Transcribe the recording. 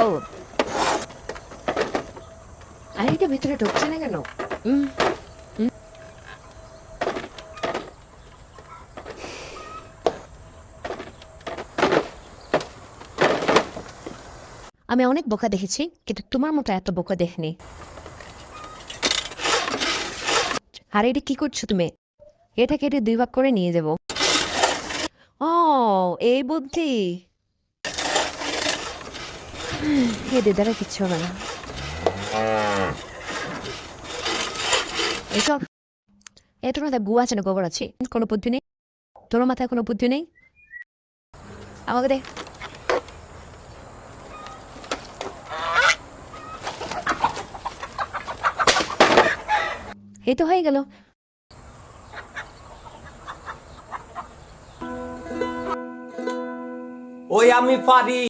ও আরে এটা ভিতরে ঢুকছে না কেন? হুম হুম। আমি অনেক বোকা দেখেছি, কিন্তু তোমার মতো এত বোকা দেখিনি। আর এটা কি করছো তুমি? এটা কেটে 2 ভাগ করে নিয়ে যাবো। ও, এই বুদ্ধি। এদের দ্বারা কিচ্ছু হবে না। এসব এ তোর মাথায় গু আছে না গোবর আছে? কোনো বুদ্ধি নেই? তোর মাথায় কোনো বুদ্ধি নেই? আমাকে দে। এই তো হয়ে গেল। ওই আমি পারি।